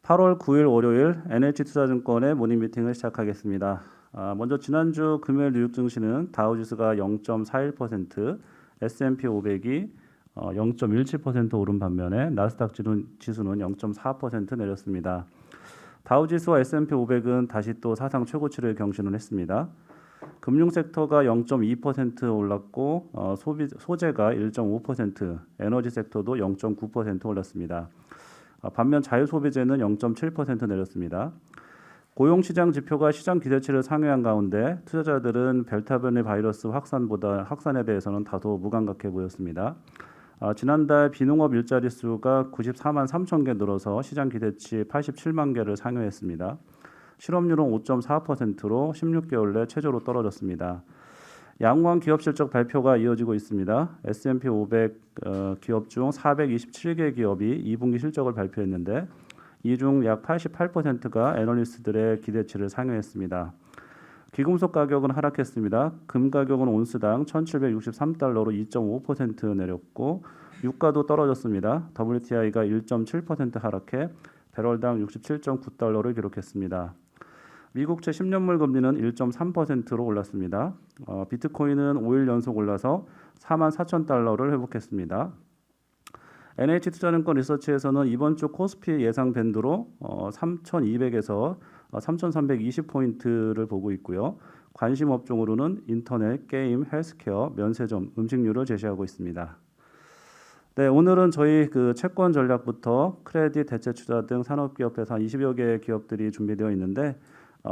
8월 9일 월요일 NH투자증권의 모닝 미팅을 시작하겠습니다. 먼저 지난주 금요일 뉴욕 증시는 다우지수가 0.41%, S&P 500이 0.17% 오른 반면에 나스닥 지수는 0.4% 내렸습니다. 다우지수와 S&P 500은 다시 또 사상 최고치를 경신을 했습니다. 금융 섹터가 0.2% 올랐고 소재가 1.5%, 에너지 섹터도 0.9% 올랐습니다. 반면 자유소비재는 0.7% 내렸습니다. 고용시장 지표가 시장 기대치를 상회한 가운데 투자자들은 델타 변이 바이러스 확산에 대해서는 다소 무감각해 보였습니다. 지난달 비농업 일자리 수가 94만 3천 개 늘어서 시장 기대치 87만 개를 상회했습니다. 실업률은 5.4%로 16개월 내 최저로 떨어졌습니다. 양호한 기업 실적 발표가 이어지고 있습니다. S&P 500 기업 중 427개 기업이 2분기 실적을 발표했는데 이 중 약 88%가 애널리스트들의 기대치를 상회했습니다. 기금속 가격은 하락했습니다. 금 가격은 온스당 1,763달러로 2.5% 내렸고 유가도 떨어졌습니다. WTI가 1.7% 하락해 배럴당 67.9달러를 기록했습니다. 미국채 10년물 금리는 1.3%로 올랐습니다. 비트코인은 5일 연속 올라서 44,000달러를 회복했습니다. NH투자증권 리서치에서는 이번 주 코스피 예상 밴드로 3,200에서 3,320포인트를 보고 있고요. 관심 업종으로는 인터넷, 게임, 헬스케어, 면세점, 음식료를 제시하고 있습니다. 네, 오늘은 저희 채권 전략부터 크레딧, 대체투자 등 산업기업에서 한 20여 개의 기업들이 준비되어 있는데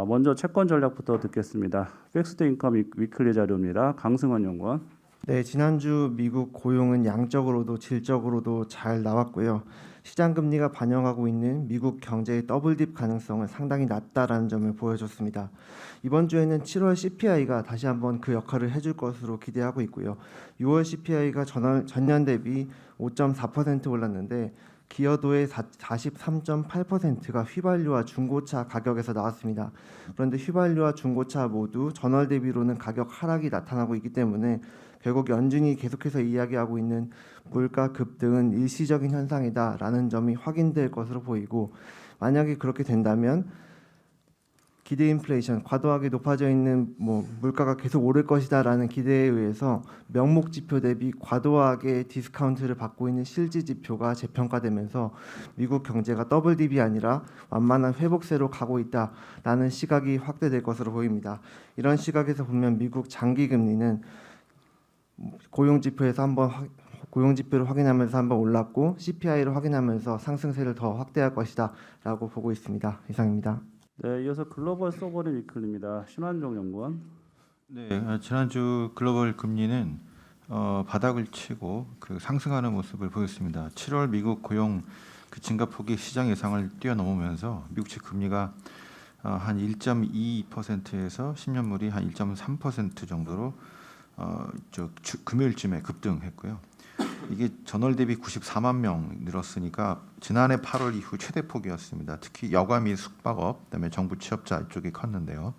먼저 채권 전략부터 듣겠습니다. 픽스드 인컴 위클리 자료입니다. 강승원 연구원. 네, 지난주 미국 고용은 양적으로도 질적으로도 잘 나왔고요. 시장 금리가 반영하고 있는 미국 경제의 더블딥 가능성은 상당히 낮다라는 점을 보여줬습니다. 이번 주에는 7월 CPI가 다시 한번 그 역할을 해줄 것으로 기대하고 있고요. 6월 CPI가 전년 대비 5.4% 올랐는데 기여도의 43.8%가 휘발유와 중고차 가격에서 나왔습니다. 그런데 휘발유와 중고차 모두 전월 대비로는 가격 하락이 나타나고 있기 때문에 결국 연준이 계속해서 이야기하고 있는 물가 급등은 일시적인 현상이다라는 점이 확인될 것으로 보이고, 만약에 그렇게 된다면 기대 인플레이션, 과도하게 높아져 있는 물가가 계속 오를 것이다라는 기대에 의해서 명목 지표 대비 과도하게 디스카운트를 받고 있는 실질 지표가 재평가되면서 미국 경제가 더블딥이 아니라 완만한 회복세로 가고 있다라는 시각이 확대될 것으로 보입니다. 이런 시각에서 보면 미국 장기 금리는 고용 지표를 확인하면서 한번 올랐고 CPI를 확인하면서 상승세를 더 확대할 것이다라고 보고 있습니다. 이상입니다. 네, 이어서 글로벌 소버린 위클리입니다. 신환종 연구원. 네, 지난주 글로벌 금리는 바닥을 치고 상승하는 모습을 보였습니다. 7월 미국 고용 증가폭이 시장 예상을 뛰어넘으면서 미국채 금리가 한 1.2%에서 10년물이 한 1.3% 정도로 금요일쯤에 급등했고요. 이게 전월 대비 94만 명 늘었으니까 지난해 8월 이후 최대 폭이었습니다. 특히 여가 및 숙박업, 그다음에 정부 취업자 이쪽이 컸는데요.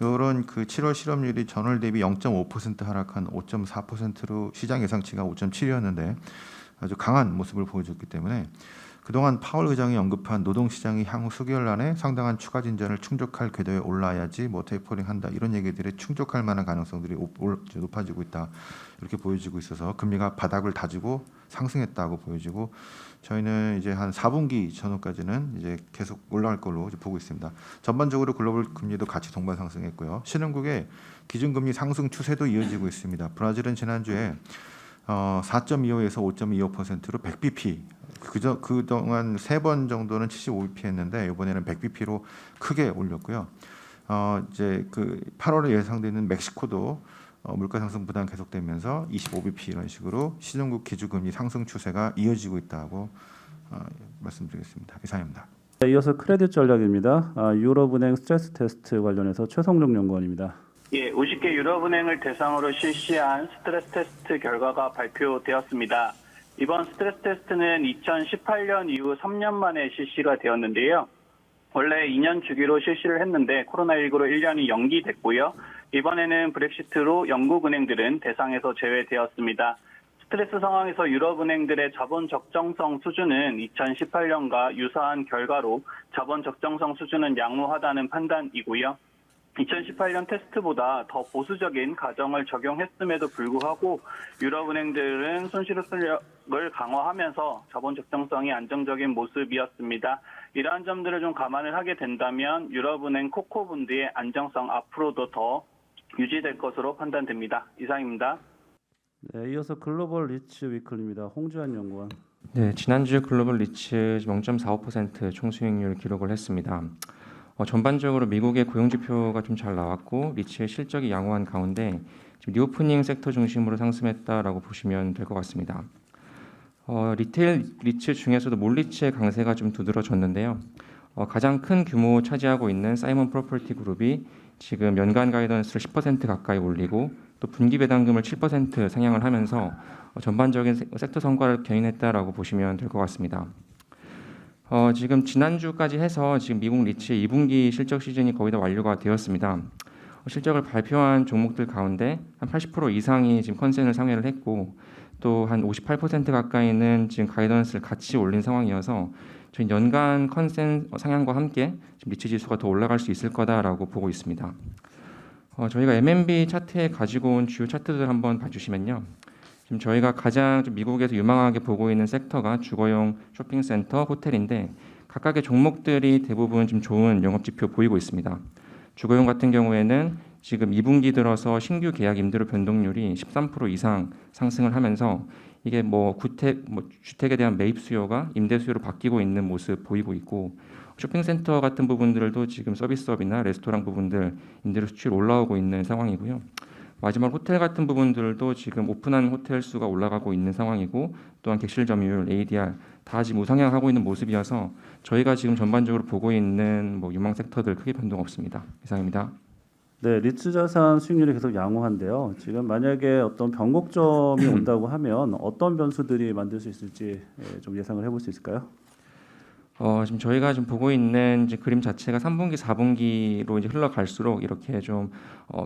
이런 7월 실업률이 전월 대비 0.5% 하락한 5.4%로 시장 예상치가 5.7이었는데 아주 강한 모습을 보여줬기 때문에 그동안 파월 의장이 언급한 노동시장이 향후 수개월 안에 상당한 추가 진전을 충족할 궤도에 올라야지 테이퍼링한다, 이런 얘기들이 충족할 만한 가능성들이 높아지고 있다, 이렇게 보여지고 있어서 금리가 바닥을 다지고 상승했다고 보여지고, 저희는 이제 한 4분기 전후까지는 이제 계속 올라갈 걸로 보고 있습니다. 전반적으로 글로벌 금리도 같이 동반 상승했고요. 신흥국의 기준금리 상승 추세도 이어지고 있습니다. 브라질은 지난주에 4.25에서 5.25%로 100bp, 그동안 3번 정도는 75bp 했는데 이번에는 100bp로 크게 올렸고요. 이제 8월에 예상되는 멕시코도 물가 상승 부담 계속되면서 25bp 이런 식으로 시중국 기준금리 상승 추세가 이어지고 있다고 말씀드리겠습니다. 이상입니다. 네, 이어서 크레딧 전략입니다. 유럽은행 스트레스 테스트 관련해서 최성종 연구원입니다. 예, 50개 유럽은행을 대상으로 실시한 스트레스 테스트 결과가 발표되었습니다. 이번 스트레스 테스트는 2018년 이후 3년 만에 실시가 되었는데요. 원래 2년 주기로 실시를 했는데 코로나19로 1년이 연기됐고요. 이번에는 브렉시트로 영국 은행들은 대상에서 제외되었습니다. 스트레스 상황에서 유럽은행들의 자본 적정성 수준은 2018년과 유사한 결과로 자본 적정성 수준은 양호하다는 판단이고요. 2018년 테스트보다 더 보수적인 가정을 적용했음에도 불구하고 유럽은행들은 손실수력을 강화하면서 자본 적정성이 안정적인 모습이었습니다. 이러한 점들을 좀 감안을 하게 된다면 유럽은행 코코본드의 안정성 앞으로도 더 유지될 것으로 판단됩니다. 이상입니다. 네, 이어서 글로벌 리츠 위클리입니다. 홍주환 연구원. 네, 지난주 글로벌 리츠 0.45% 총수익률 기록을 했습니다. 전반적으로 미국의 고용 지표가 좀 잘 나왔고 리츠의 실적이 양호한 가운데 지금 리오프닝 섹터 중심으로 상승했다라고 보시면 될 것 같습니다. 리테일 리츠 중에서도 몰리츠의 강세가 좀 두드러졌는데요. 가장 큰 규모 차지하고 있는 사이먼 프로퍼티 그룹이 지금 연간 가이던스를 10% 가까이 올리고 또 분기 배당금을 7% 상향을 하면서 전반적인 섹터 성과를 견인했다라고 보시면 될 것 같습니다. 지금 지난주까지 해서 지금 미국 리츠의 2분기 실적 시즌이 거의 다 완료가 되었습니다. 실적을 발표한 종목들 가운데 한 80% 이상이 지금 컨센을 상회를 했고 또 한 58% 가까이는 지금 가이던스를 같이 올린 상황이어서 저희 연간 컨센 상향과 함께 지금 리츠 지수가 더 올라갈 수 있을 거다라고 보고 있습니다. 저희가 M&B 차트에 가지고 온 주요 차트들 한번 봐주시면요. 지금 저희가 가장 좀 미국에서 유망하게 보고 있는 섹터가 주거용 쇼핑센터, 호텔인데 각각의 종목들이 대부분 좀 좋은 영업지표 보이고 있습니다. 주거용 같은 경우에는 지금 2분기 들어서 신규 계약 임대료 변동률이 13% 이상 상승을 하면서 이게 주택에 대한 매입 수요가 임대 수요로 바뀌고 있는 모습 보이고 있고 쇼핑센터 같은 부분들도 지금 서비스업이나 레스토랑 부분들 임대료 수출 올라오고 있는 상황이고요. 마지막 호텔 같은 부분들도 지금 오픈한 호텔 수가 올라가고 있는 상황이고 또한 객실 점유율, ADR 다 지금 우상향하고 있는 모습이어서 저희가 지금 전반적으로 보고 있는 유망 섹터들 크게 변동 없습니다. 이상입니다. 네, 리츠 자산 수익률이 계속 양호한데요. 지금 만약에 어떤 변곡점이 온다고 하면 어떤 변수들이 만들 수 있을지 좀 예상을 해볼 수 있을까요? 지금 저희가 지금 보고 있는 이제 그림 자체가 3분기, 4분기로 이제 흘러갈수록 이렇게 좀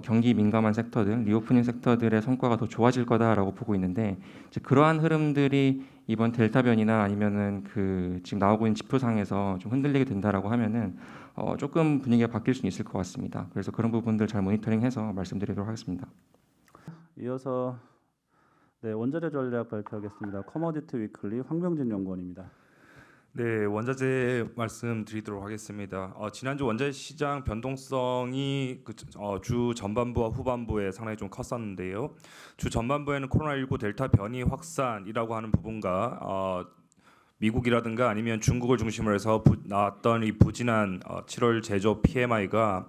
경기 민감한 섹터들, 리오프닝 섹터들의 성과가 더 좋아질 거다라고 보고 있는데 이제 그러한 흐름들이 이번 델타 변이나 아니면은 그 지금 나오고 있는 지표상에서 좀 흔들리게 된다라고 하면은 조금 분위기가 바뀔 수는 있을 것 같습니다. 그래서 그런 부분들 잘 모니터링해서 말씀드리도록 하겠습니다. 이어서 원자재 전략 발표하겠습니다. 커머디티 위클리 황병진 연구원입니다. 네, 원자재 말씀드리도록 하겠습니다. 지난주 원자재 시장 변동성이 주 전반부와 후반부에 상당히 좀 컸었는데요. 주 전반부에는 코로나19 델타 변이 확산이라고 하는 부분과 미국이라든가 아니면 중국을 중심으로 해서 나왔던 이 부진한 7월 제조 PMI가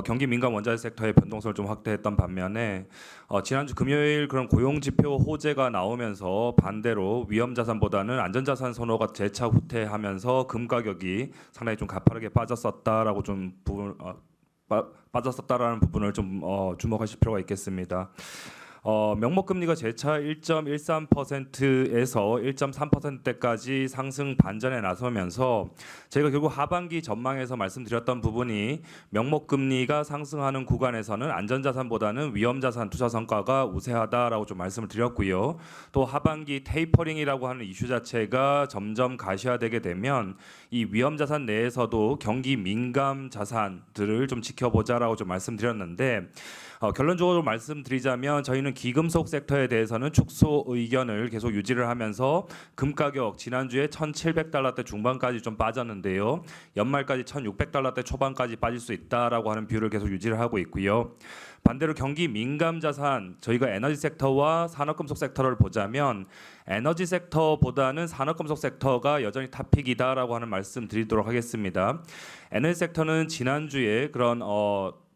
경기 민감 원자재 섹터의 변동성을 좀 확대했던 반면에 지난주 금요일 그런 고용 지표 호재가 나오면서 반대로 위험 자산보다는 안전 자산 선호가 재차 후퇴하면서 금 가격이 상당히 좀 가파르게 빠졌었다라고 빠졌었다라는 부분을 좀 주목하실 필요가 있겠습니다. 명목금리가 재차 1.13%에서 1.3%대까지 상승 반전에 나서면서 저희가 결국 하반기 전망에서 말씀드렸던 부분이 명목금리가 상승하는 구간에서는 안전자산보다는 위험자산 투자 성과가 우세하다라고 좀 말씀을 드렸고요. 또 하반기 테이퍼링이라고 하는 이슈 자체가 점점 가시화되게 되면 이 위험자산 내에서도 경기 민감 자산들을 좀 지켜보자라고 좀 말씀드렸는데 결론적으로 말씀드리자면 저희는 기금속 섹터에 대해서는 축소 의견을 계속 유지를 하면서 금 가격 지난주에 $1,700대 중반까지 좀 빠졌는데요. 연말까지 $1,600대 초반까지 빠질 수 있다라고 하는 뷰를 계속 유지를 하고 있고요. 반대로 경기 민감 자산 저희가 에너지 섹터와 산업금속 섹터를 보자면 에너지 섹터보다는 산업금속 섹터가 여전히 탑픽이다라고 하는 말씀 드리도록 하겠습니다. 에너지 섹터는 지난주에 그런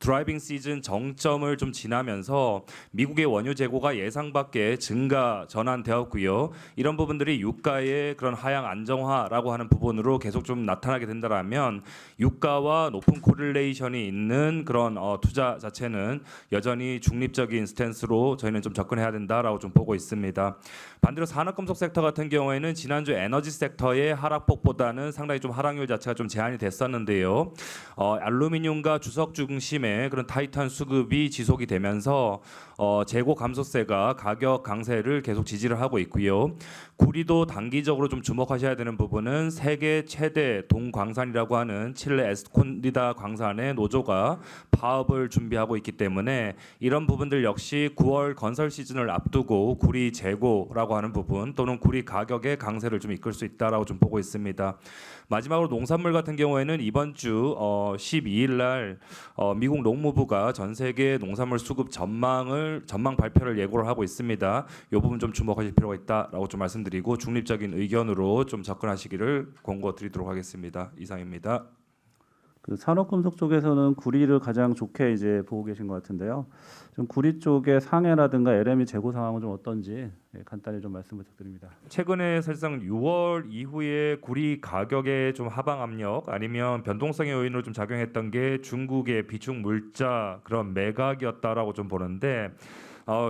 드라이빙 시즌 정점을 좀 지나면서 미국의 원유 재고가 예상 밖에 증가 전환되었고요. 이런 부분들이 유가의 그런 하향 안정화라고 하는 부분으로 계속 좀 나타나게 된다면 유가와 높은 코릴레이션이 있는 그런 투자 자체는 여전히 중립적인 스탠스로 저희는 좀 접근해야 된다라고 좀 보고 있습니다. 반대로 산업금속 섹터 같은 경우에는 지난주 에너지 섹터의 하락폭보다는 상당히 좀 하락률 자체가 좀 제한이 됐었는데요. 알루미늄과 주석 중심의 동안에 그런 타이트한 수급이 지속이 되면서 재고 감소세가 가격 강세를 계속 지지를 하고 있고요. 구리도 단기적으로 좀 주목하셔야 되는 부분은 세계 최대 동광산이라고 하는 칠레 에스콘디다 광산의 노조가 파업을 준비하고 있기 때문에 이런 부분들 역시 9월 건설 시즌을 앞두고 구리 재고라고 하는 부분 또는 구리 가격의 강세를 좀 이끌 수 있다라고 좀 보고 있습니다. 마지막으로 농산물 같은 경우에는 이번 주 12일 날 미국 농무부가 전 세계 농산물 수급 전망 발표를 예고를 하고 있습니다. 이 부분 좀 주목하실 필요가 있다라고 좀 말씀드리고 중립적인 의견으로 좀 접근하시기를 권고드리도록 하겠습니다. 이상입니다. 그 산업금속 쪽에서는 구리를 가장 좋게 이제 보고 계신 것 같은데요. 좀 구리 쪽의 상해라든가 LME 재고 상황은 좀 어떤지 간단히 좀 말씀 부탁드립니다. 최근에 사실상 6월 이후에 구리 가격의 좀 하방 압력 아니면 변동성의 요인으로 좀 작용했던 게 중국의 비축 물자 그런 매각이었다라고 좀 보는데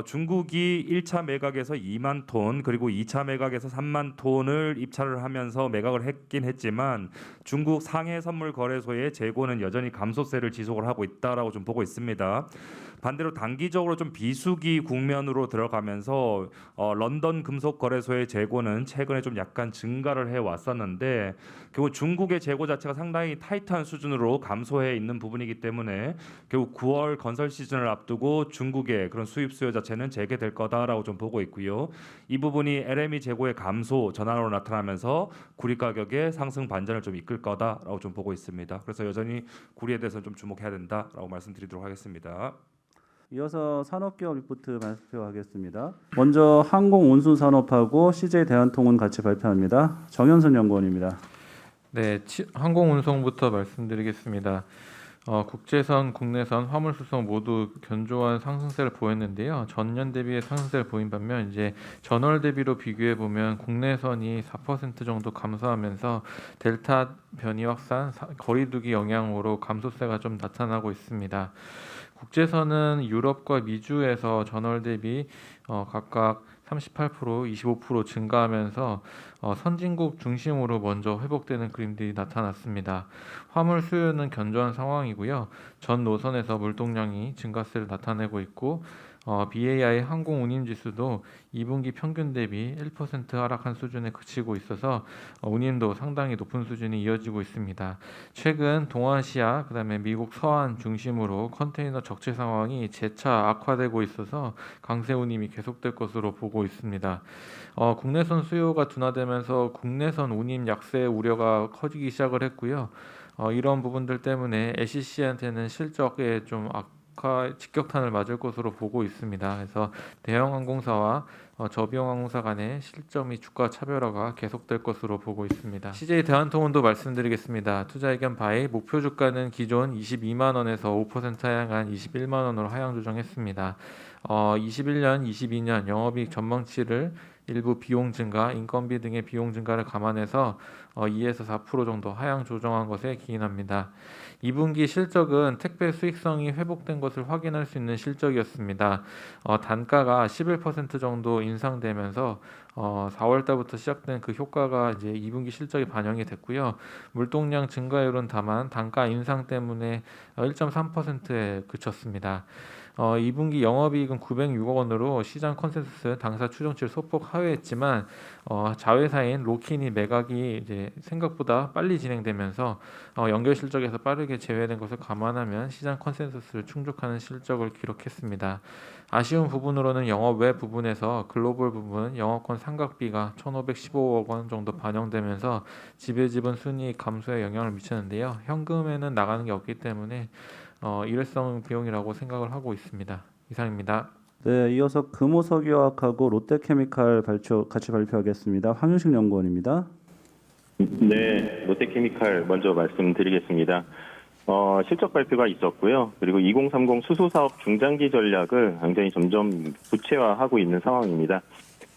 중국이 1차 매각에서 2만 톤 그리고 2차 매각에서 3만 톤을 입찰을 하면서 매각을 했긴 했지만 중국 상해 선물 거래소의 재고는 여전히 감소세를 지속을 하고 있다라고 좀 보고 있습니다. 반대로 단기적으로 좀 비수기 국면으로 들어가면서 런던 금속 거래소의 재고는 최근에 좀 약간 증가를 해 왔었는데 결국 중국의 재고 자체가 상당히 타이트한 수준으로 감소해 있는 부분이기 때문에 결국 9월 건설 시즌을 앞두고 중국의 그런 수입 수요 자체는 재개될 거다라고 좀 보고 있고요. 이 부분이 LME 재고의 감소 전환으로 나타나면서 구리 가격의 상승 반전을 좀 이끌 거다라고 좀 보고 있습니다. 그래서 여전히 구리에 대해서 좀 주목해야 된다라고 말씀드리도록 하겠습니다. 이어서 산업기업 리포트 발표하겠습니다. 먼저 항공운수산업하고 CJ 대한통운 같이 발표합니다. 정현선 연구원입니다. 네, 항공운송부터 말씀드리겠습니다. 국제선, 국내선, 화물수송 모두 견조한 상승세를 보였는데요. 전년 대비의 상승세를 보인 반면 이제 전월 대비로 비교해 보면 국내선이 4% 정도 감소하면서 델타 변이 확산, 거리두기 영향으로 감소세가 좀 나타나고 있습니다. 국제선은 유럽과 미주에서 전월 대비 각각 38%, 25% 증가하면서 선진국 중심으로 먼저 회복되는 그림들이 나타났습니다. 화물 수요는 견조한 상황이고요. 전 노선에서 물동량이 증가세를 나타내고 있고 BAI 항공운임지수도 2분기 평균 대비 1% 하락한 수준에 그치고 있어서 운임도 상당히 높은 수준이 이어지고 있습니다. 최근 동아시아, 그다음에 미국 서안 중심으로 컨테이너 적체 상황이 재차 악화되고 있어서 강세 운임이 계속될 것으로 보고 있습니다. 국내선 수요가 둔화되면서 국내선 운임 약세 우려가 커지기 시작을 했고요. 이런 부분들 때문에 LCC한테는 실적에 좀 직격탄을 맞을 것으로 보고 있습니다. 그래서 대형 항공사와 저비용 항공사 간의 실적 및 주가 차별화가 계속될 것으로 보고 있습니다. CJ 대한통운도 말씀드리겠습니다. 투자 의견 바이 목표 주가는 기존 22만 원에서 5% 하향한 21만 원으로 하향 조정했습니다. 21년, 22년 영업이익 전망치를 일부 비용 증가, 인건비 등의 비용 증가를 감안해서 2에서 4% 정도 하향 조정한 것에 기인합니다. 2분기 실적은 택배 수익성이 회복된 것을 확인할 수 있는 실적이었습니다. 단가가 11% 정도 인상되면서 4월 달부터 시작된 그 효과가 이제 2분기 실적에 반영이 됐고요. 물동량 증가율은 다만 단가 인상 때문에 1.3%에 그쳤습니다. 2분기 영업이익은 906억 원으로 시장 컨센서스 당사 추정치를 소폭 하회했지만 자회사인 로킨이 매각이 이제 생각보다 빨리 진행되면서 연결 실적에서 빠르게 제외된 것을 감안하면 시장 컨센서스를 충족하는 실적을 기록했습니다. 아쉬운 부분으로는 영업 외 부분에서 글로벌 부분 영업권 상각비가 1,515억 원 정도 반영되면서 지배지분 순이익 감소에 영향을 미쳤는데요. 현금에는 나가는 게 없기 때문에 일회성 비용이라고 생각을 하고 있습니다. 이상입니다. 네, 이어서 금호석유화학하고 롯데케미칼 같이 발표하겠습니다. 황윤식 연구원입니다. 네, 롯데케미칼 먼저 말씀드리겠습니다. 실적 발표가 있었고요. 그리고 2030 수소사업 중장기 전략을 굉장히 점점 구체화하고 있는 상황입니다.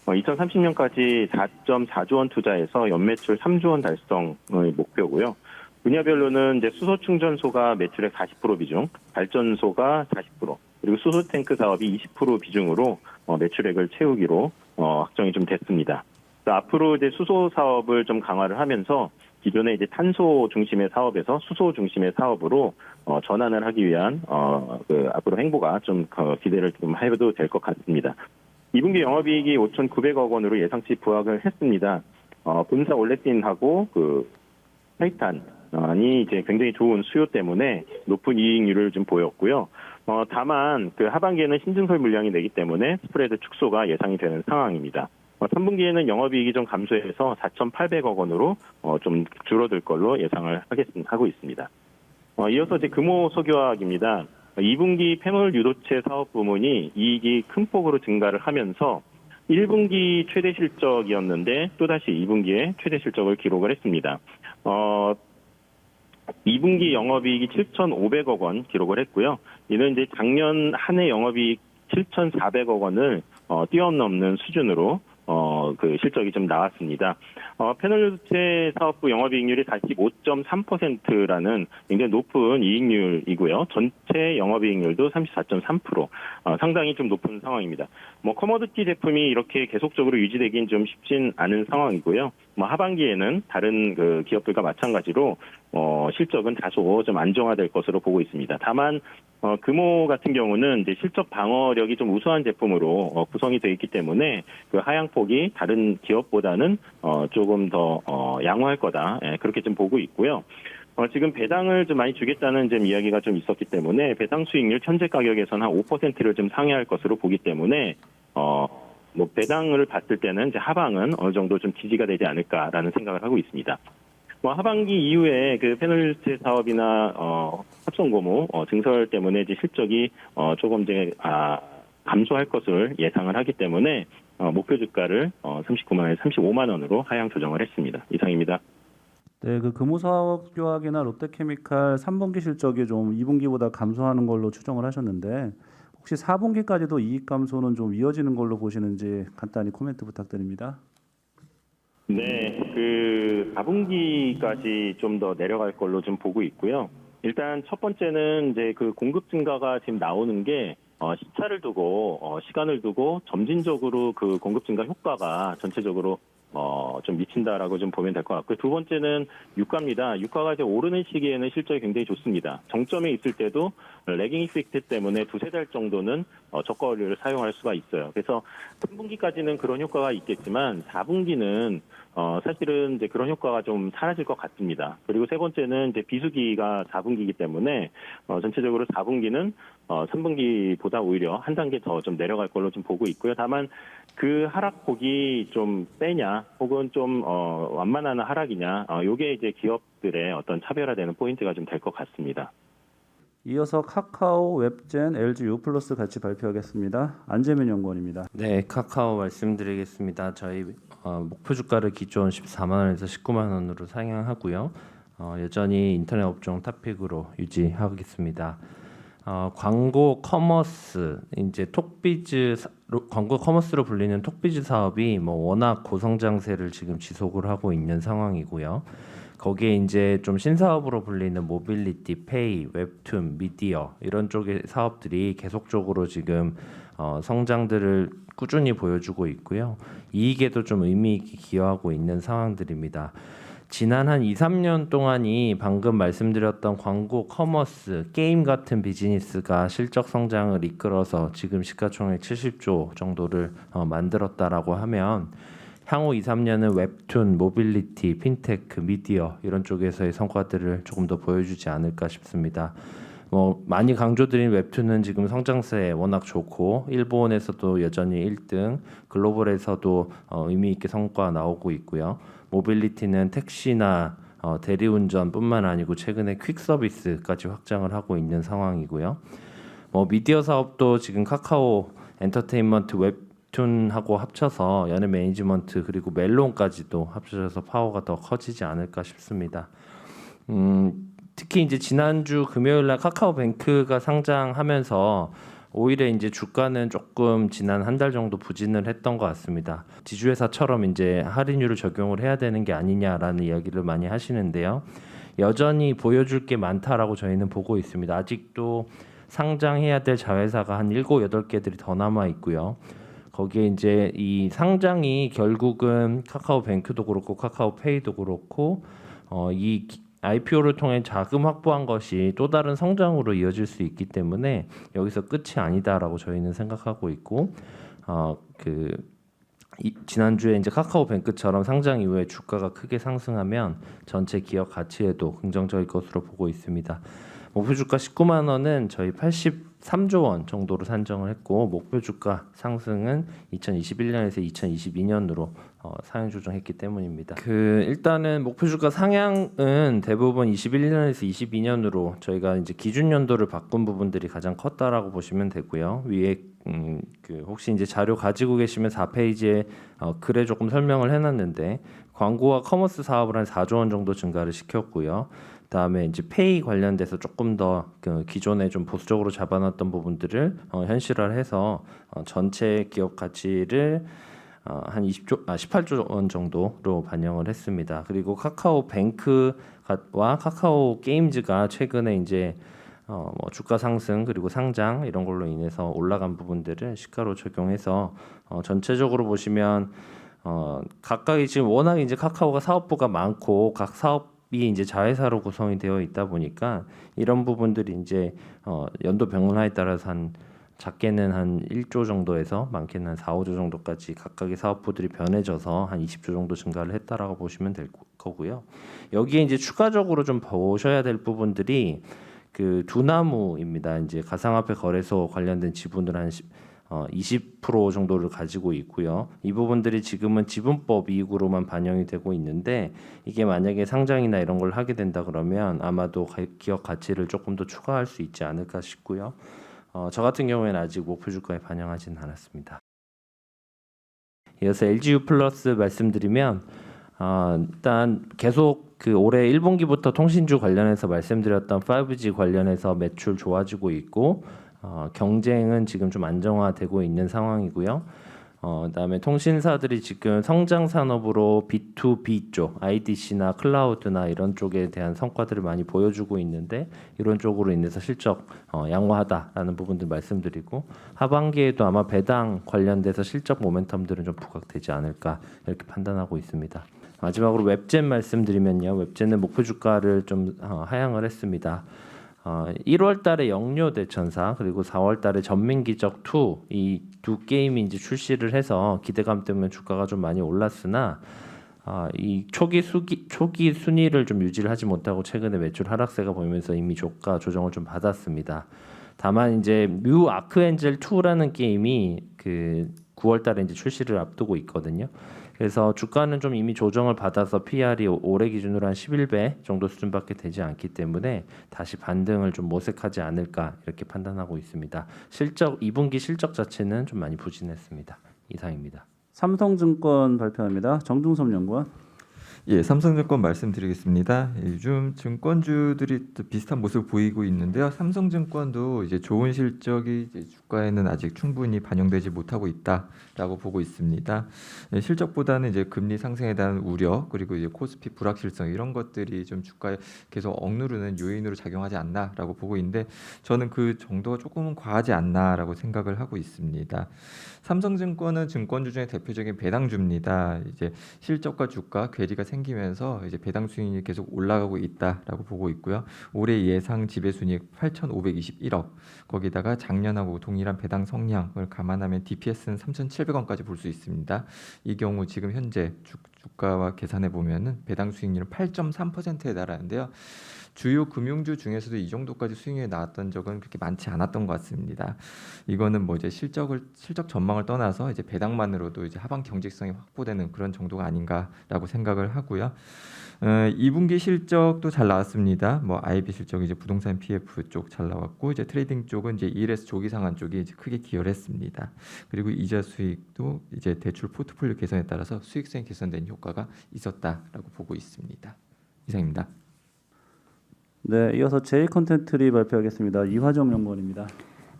2030년까지 4.4조 원 투자해서 연매출 3조 원 달성의 목표고요. 분야별로는 이제 수소 충전소가 매출의 40% 비중, 발전소가 40%, 그리고 수소 탱크 사업이 20% 비중으로 매출액을 채우기로 확정이 좀 됐습니다. 앞으로 이제 수소 사업을 좀 강화를 하면서 기존의 이제 탄소 중심의 사업에서 수소 중심의 사업으로 전환을 하기 위한 앞으로 행보가 좀 기대를 좀 해도 될 것 같습니다. 2분기 영업이익이 5,900억 원으로 예상치 부합을 했습니다. 본사 올레틴하고 그 타이탄이 이제 굉장히 좋은 수요 때문에 높은 이익률을 좀 보였고요. 다만 그 하반기에는 신증설 물량이 내기 때문에 스프레드 축소가 예상이 되는 상황입니다. 3분기에는 영업이익이 좀 감소해서 4,800억 원으로 좀 줄어들 걸로 예상을 하고 있습니다. 이어서 이제 금호석유화학입니다. 2분기 패널 유도체 사업 부문이 이익이 큰 폭으로 증가를 하면서 1분기 최대 실적이었는데 또다시 2분기에 최대 실적을 기록을 했습니다. 2분기 영업이익이 7,500억 원 기록을 했고요. 이는 이제 작년 한 해 영업이익 7,400억 원을 뛰어넘는 수준으로 그 실적이 좀 나왔습니다. 패널유도체 사업부 영업이익률이 45.3%라는 굉장히 높은 이익률이고요. 전체 영업이익률도 34.3%, 상당히 좀 높은 상황입니다. 커머디티 제품이 이렇게 계속적으로 유지되긴 좀 쉽진 않은 상황이고요. 하반기에는 다른 그 기업들과 마찬가지로 실적은 다소 좀 안정화될 것으로 보고 있습니다. 다만 금호 같은 경우는 이제 실적 방어력이 좀 우수한 제품으로 구성이 되어 있기 때문에 그 하향폭이 다른 기업보다는 조금 더 양호할 거다. 그렇게 좀 보고 있고요. 지금 배당을 좀 많이 주겠다는 좀 이야기가 좀 있었기 때문에 배당 수익률 현재 가격에서는 한 5%를 좀 상회할 것으로 보기 때문에 배당을 봤을 때는 이제 하방은 어느 정도 좀 지지가 되지 않을까라는 생각을 하고 있습니다. 하반기 이후에 그 패널유도체 사업이나 합성고무 증설 때문에 이제 실적이 조금 이제 감소할 것을 예상을 하기 때문에 목표 주가를 39만 원에서 35만 원으로 하향 조정을 했습니다. 이상입니다. 네, 그 금호석유화학이나 롯데케미칼 3분기 실적이 좀 2분기보다 감소하는 걸로 추정을 하셨는데 혹시 4분기까지도 이익 감소는 좀 이어지는 걸로 보시는지 간단히 코멘트 부탁드립니다. 네, 그 4분기까지 좀 더 내려갈 걸로 좀 보고 있고요. 일단 첫 번째는 이제 그 공급 증가가 지금 나오는 게 시차를 두고 시간을 두고 점진적으로 그 공급 증가 효과가 전체적으로 좀 미친다라고 좀 보면 될 것 같고요. 두 번째는 유가입니다. 유가가 이제 오르는 시기에는 실적이 굉장히 좋습니다. 정점에 있을 때도 레깅 이펙트 때문에 두세 달 정도는 저가원료를 사용할 수가 있어요. 그래서 3분기까지는 그런 효과가 있겠지만 4분기는 사실은 이제 그런 효과가 좀 사라질 것 같습니다. 그리고 세 번째는 이제 비수기가 4분기이기 때문에 전체적으로 4분기는 3분기보다 오히려 한 단계 더 좀 내려갈 걸로 좀 보고 있고요. 다만 그 하락폭이 좀 세냐 혹은 좀 완만한 하락이냐 요게 이제 기업들의 어떤 차별화되는 포인트가 좀 될 것 같습니다. 이어서 카카오, 웹젠, LG U+ 같이 발표하겠습니다. 안재민 연구원입니다. 네, 카카오 말씀드리겠습니다. 저희 목표 주가를 기존 14만 원에서 19만 원으로 상향하고요. 여전히 인터넷 업종 탑픽으로 유지하겠습니다. 광고 커머스 이제 광고 커머스로 불리는 톡비즈 사업이 워낙 고성장세를 지금 지속을 하고 있는 상황이고요. 거기에 이제 좀 신사업으로 불리는 모빌리티, 페이, 웹툰, 미디어 이런 쪽의 사업들이 계속적으로 지금 성장들을 꾸준히 보여주고 있고요. 이익에도 좀 의미 있게 기여하고 있는 상황들입니다. 지난 한 2, 3년 동안이 방금 말씀드렸던 광고, 커머스, 게임 같은 비즈니스가 실적 성장을 이끌어서 지금 시가총액 70조 정도를 만들었다라고 하면 향후 2, 3년은 웹툰, 모빌리티, 핀테크, 미디어 이런 쪽에서의 성과들을 조금 더 보여주지 않을까 싶습니다. 많이 강조드린 웹툰은 지금 성장세 워낙 좋고 일본에서도 여전히 1등, 글로벌에서도 의미 있게 성과 나오고 있고요. 모빌리티는 택시나 대리운전뿐만 아니고 최근에 퀵 서비스까지 확장을 하고 있는 상황이고요. 미디어 사업도 지금 카카오 엔터테인먼트 웹툰하고 합쳐서 연예 매니지먼트 그리고 멜론까지도 합쳐져서 파워가 더 커지지 않을까 싶습니다. 특히 이제 지난주 금요일날 카카오뱅크가 상장하면서 오히려 이제 주가는 조금 지난 한 달 정도 부진을 했던 것 같습니다. 지주회사처럼 이제 할인율을 적용을 해야 되는 게 아니냐라는 이야기를 많이 하시는데요. 여전히 보여줄 게 많다라고 저희는 보고 있습니다. 아직도 상장해야 될 자회사가 한 7, 8개들이 더 남아 있고요. 거기에 이제 이 상장이 결국은 카카오뱅크도 그렇고 카카오페이도 그렇고 이 IPO를 통해 자금 확보한 것이 또 다른 성장으로 이어질 수 있기 때문에 여기서 끝이 아니다라고 저희는 생각하고 있고 지난주에 이제 카카오뱅크처럼 상장 이후에 주가가 크게 상승하면 전체 기업 가치에도 긍정적일 것으로 보고 있습니다. 목표 주가 19만 원은 저희 83조 원 정도로 산정을 했고 목표 주가 상승은 2021년에서 2022년으로 상향 조정했기 때문입니다. 일단은 목표 주가 상향은 대부분 21년에서 22년으로 저희가 이제 기준 연도를 바꾼 부분들이 가장 컸다라고 보시면 되고요. 위에 혹시 이제 자료 가지고 계시면 4페이지에 글에 조금 설명을 해놨는데 광고와 커머스 사업을 한 4조 원 정도 증가를 시켰고요. 그다음에 이제 페이 관련돼서 조금 더 기존에 좀 보수적으로 잡아놨던 부분들을 현실화해서 전체 기업 가치를 한 18조 원 정도로 반영을 했습니다. 그리고 카카오뱅크와 카카오 게임즈가 최근에 이제 주가 상승 그리고 상장 이런 걸로 인해서 올라간 부분들을 시가로 적용해서 전체적으로 보시면 각각이 지금 워낙 이제 카카오가 사업부가 많고 각 사업이 이제 자회사로 구성이 되어 있다 보니까 이런 부분들이 이제 연도 변화에 따라서 작게는 한 1조 정도에서 많게는 한 4, 5조 정도까지 각각의 사업부들이 변해져서 한 20조 정도 증가를 했다라고 보시면 될 거고요. 여기에 이제 추가적으로 좀 보셔야 될 부분들이 두나무입니다. 이제 가상화폐 거래소 관련된 지분을 한 20% 정도를 가지고 있고요. 이 부분들이 지금은 지분법 이익으로만 반영이 되고 있는데 이게 만약에 상장이나 이런 걸 하게 된다 그러면 아마도 기업 가치를 조금 더 추가할 수 있지 않을까 싶고요. 저 같은 경우에는 아직 목표 주가에 반영하지는 않았습니다. 이어서 LGU 플러스 말씀드리면 일단 계속 올해 1분기부터 통신주 관련해서 말씀드렸던 5G 관련해서 매출 좋아지고 있고 경쟁은 지금 좀 안정화되고 있는 상황이고요. 그다음에 통신사들이 지금 성장 산업으로 B2B 쪽, IDC나 클라우드나 이런 쪽에 대한 성과들을 많이 보여주고 있는데 이런 쪽으로 인해서 실적 양호하다라는 부분들 말씀드리고 하반기에도 아마 배당 관련돼서 실적 모멘텀들은 좀 부각되지 않을까 이렇게 판단하고 있습니다. 마지막으로 웹젠 말씀드리면요. 웹젠은 목표 주가를 좀 하향을 했습니다. 1월 달에 영료 대천사 그리고 4월 달에 전민기적 2 이 두 게임이 이제 출시를 해서 기대감 때문에 주가가 좀 많이 올랐으나 이 초기 순위를 좀 유지를 하지 못하고 최근에 매출 하락세가 보이면서 이미 주가 조정을 좀 받았습니다. 다만 이제 뮤 아크엔젤 2라는 게임이 9월 달에 이제 출시를 앞두고 있거든요. 그래서 주가는 좀 이미 조정을 받아서 PR이 올해 기준으로 한 11배 정도 수준밖에 되지 않기 때문에 다시 반등을 좀 모색하지 않을까 이렇게 판단하고 있습니다. 2분기 실적 자체는 좀 많이 부진했습니다. 이상입니다. 삼성증권 발표합니다. 정중섭 연구원. 예, 삼성증권 말씀드리겠습니다. 요즘 증권주들이 또 비슷한 모습을 보이고 있는데요. 삼성증권도 이제 좋은 실적이 이제 주가에는 아직 충분히 반영되지 못하고 있다라고 보고 있습니다. 실적보다는 이제 금리 상승에 대한 우려 그리고 이제 코스피 불확실성 이런 것들이 좀 주가에 계속 억누르는 요인으로 작용하지 않나라고 보고 있는데 저는 그 정도가 조금은 과하지 않나라고 생각을 하고 있습니다. 삼성증권은 증권주 중에 대표적인 배당주입니다. 이제 실적과 주가 괴리가 생기면서 이제 배당 수익이 계속 올라가고 있다라고 보고 있고요. 올해 예상 지배순이익 8,521억. 거기다가 작년하고 동일한 배당 성량을 감안하면 DPS는 3,700원까지 볼 수 있습니다. 이 경우 지금 현재 주가와 계산해 보면은 배당 수익률은 8.3%에 달하는데요. 주요 금융주 중에서도 이 정도까지 수익률이 나왔던 적은 그렇게 많지 않았던 것 같습니다. 이거는 뭐 이제 실적 전망을 떠나서 이제 배당만으로도 이제 하반 경직성이 확보되는 그런 정도가 아닌가라고 생각을 하고요. 2분기 실적도 잘 나왔습니다. 뭐 IB 실적이 이제 부동산 PF 쪽 잘 나왔고 이제 트레이딩 쪽은 이제 ELS 조기 상환 쪽이 이제 크게 기여를 했습니다. 그리고 이자 수익도 이제 대출 포트폴리오 개선에 따라서 수익성이 개선된 효과가 있었다라고 보고 있습니다. 이상입니다. 네, 이어서 J컨텐트리 발표하겠습니다. 이화정 연구원입니다.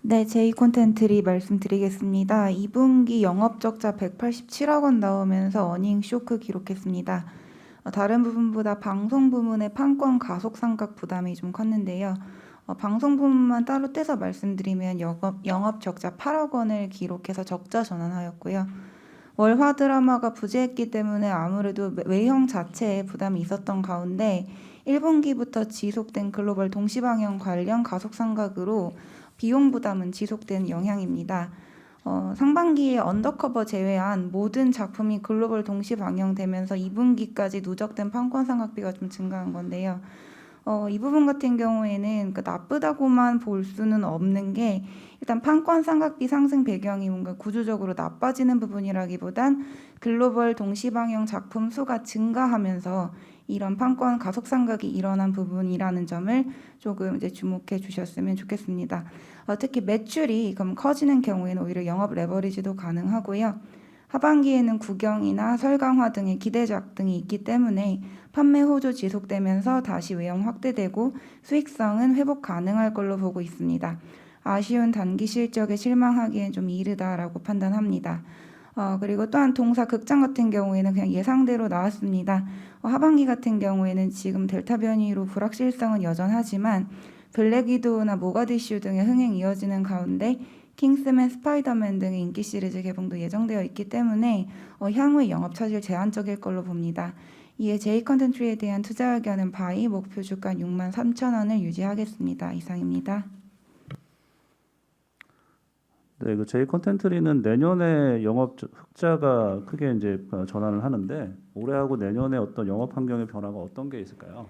네, J콘텐트리 말씀드리겠습니다. 2분기 영업적자 187억 원 나오면서 어닝 쇼크 기록했습니다. 다른 부분보다 방송 부문의 판권 가속 상각 부담이 좀 컸는데요. 방송 부문만 따로 떼서 말씀드리면 영업적자 8억 원을 기록해서 적자 전환하였고요. 월화 드라마가 부재했기 때문에 아무래도 외형 자체에 부담이 있었던 가운데 1분기부터 지속된 글로벌 동시방영 관련 가속 상각으로 비용 부담은 지속된 영향입니다. 상반기에 언더커버 제외한 모든 작품이 글로벌 동시 방영되면서 2분기까지 누적된 판권 상각비가 좀 증가한 건데요. 이 부분 같은 경우에는 나쁘다고만 볼 수는 없는 게 일단 판권 상각비 상승 배경이 뭔가 구조적으로 나빠지는 부분이라기보단 글로벌 동시 방영 작품 수가 증가하면서 이런 판권 가속 상각이 일어난 부분이라는 점을 조금 이제 주목해 주셨으면 좋겠습니다. 특히 매출이 그럼 커지는 경우에는 오히려 영업 레버리지도 가능하고요. 하반기에는 국영이나 설강화 등의 기대작 등이 있기 때문에 판매 호조 지속되면서 다시 외형 확대되고 수익성은 회복 가능할 걸로 보고 있습니다. 아쉬운 단기 실적에 실망하기엔 좀 이르다라고 판단합니다. 그리고 또한 동사 극장 같은 경우에는 그냥 예상대로 나왔습니다. 하반기 같은 경우에는 지금 델타 변이로 불확실성은 여전하지만 블랙 위도우나 모가디슈 등의 흥행 이어지는 가운데 킹스맨, 스파이더맨 등의 인기 시리즈 개봉도 예정되어 있기 때문에 향후의 영업 차질 제한적일 걸로 봅니다. 이에 J컨텐트리에 대한 투자 의견은 바이 목표 주가 63,000원을 유지하겠습니다. 이상입니다. 네, 그 J컨텐트리는 내년에 영업 흑자가 크게 이제 전환을 하는데 올해하고 내년에 어떤 영업 환경의 변화가 어떤 게 있을까요?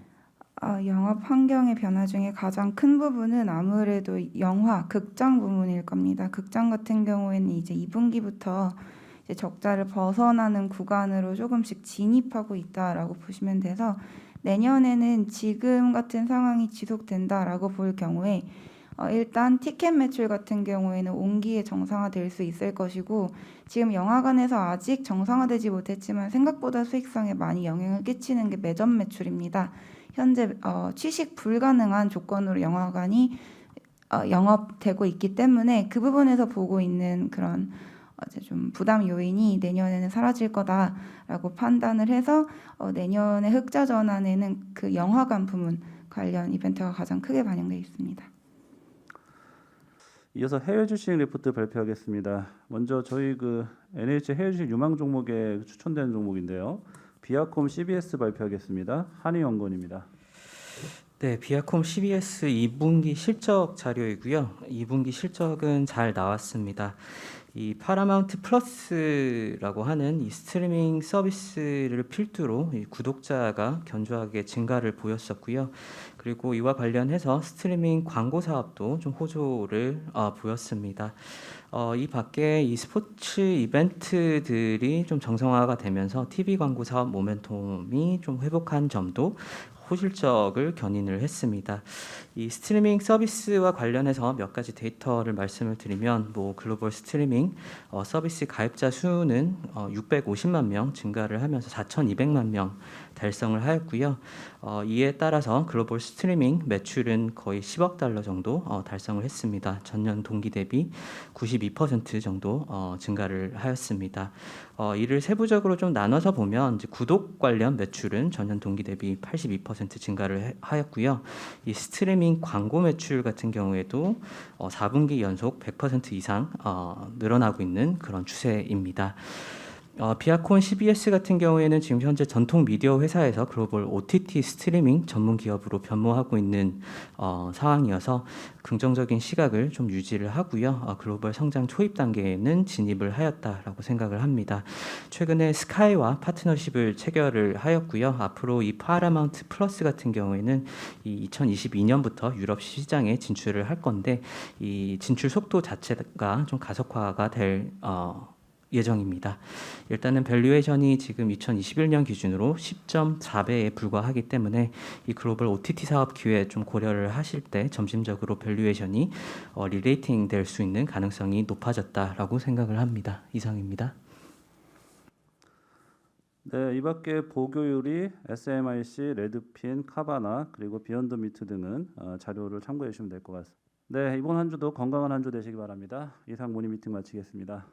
영업 환경의 변화 중에 가장 큰 부분은 아무래도 영화, 극장 부분일 겁니다. 극장 같은 경우에는 이제 2분기부터 이제 적자를 벗어나는 구간으로 조금씩 진입하고 있다라고 보시면 돼서 내년에는 지금 같은 상황이 지속된다라고 볼 경우에 일단 티켓 매출 같은 경우에는 온기에 정상화될 수 있을 것이고 지금 영화관에서 아직 정상화되지 못했지만 생각보다 수익성에 많이 영향을 끼치는 게 매점 매출입니다. 현재 취식 불가능한 조건으로 영화관이 영업되고 있기 때문에 그 부분에서 보고 있는 그런 이제 좀 부담 요인이 내년에는 사라질 거다라고 판단을 해서 내년에 흑자 전환에는 그 영화관 부문 관련 이벤트가 가장 크게 반영되어 있습니다. 이어서 해외 주식 리포트 발표하겠습니다. 먼저 저희 그 NH 해외 주식 유망 종목에 추천된 종목인데요. 비아콤 CBS 발표하겠습니다. 한희연구원입니다. 네, 비아콤 CBS 2분기 실적 자료이고요. 2분기 실적은 잘 나왔습니다. 이 파라마운트 플러스라고 하는 이 스트리밍 서비스를 필두로 이 구독자가 견조하게 증가를 보였었고요. 그리고 이와 관련해서 스트리밍 광고 사업도 좀 호조를 보였습니다. 이 밖에 이 스포츠 이벤트들이 좀 정상화가 되면서 TV 광고 사업 모멘텀이 좀 회복한 점도 호실적을 견인을 했습니다. 이 스트리밍 서비스와 관련해서 몇 가지 데이터를 말씀을 드리면 글로벌 스트리밍 서비스 가입자 수는 650만 명 증가를 하면서 4,200만 명 달성을 하였고요. 이에 따라서 글로벌 스트리밍 매출은 거의 10억 달러 정도 달성을 했습니다. 전년 동기 대비 92% 정도 증가를 하였습니다. 이를 세부적으로 좀 나눠서 보면 이제 구독 관련 매출은 전년 동기 대비 82% 증가를 하였고요. 이 스트리밍 광고 매출 같은 경우에도 4분기 연속 100% 이상 늘어나고 있는 그런 추세입니다. 비아콘 CBS 같은 경우에는 지금 현재 전통 미디어 회사에서 글로벌 OTT 스트리밍 전문 기업으로 변모하고 있는 상황이어서 긍정적인 시각을 좀 유지를 하고요. 글로벌 성장 초입 단계에는 진입을 하였다라고 생각을 합니다. 최근에 스카이와 파트너십을 체결을 하였고요. 앞으로 이 파라마운트 플러스 같은 경우에는 이 2022년부터 유럽 시장에 진출을 할 건데 이 진출 속도 자체가 좀 가속화가 될 예정입니다. 일단은 밸류에이션이 지금 2021년 기준으로 10.4배에 불과하기 때문에 이 글로벌 OTT 사업 기회 좀 고려를 하실 때 점진적으로 밸류에이션이 리레이팅 될 수 있는 가능성이 높아졌다라고 생각을 합니다. 이상입니다. 네, 이밖에 보교율이 SMIC, 레드핀, 카바나 그리고 비욘드 미트 등은 자료를 참고해 주시면 될 것 같습니다. 네, 이번 한 주도 건강한 한 주 되시기 바랍니다. 이상 모닝 미팅 마치겠습니다.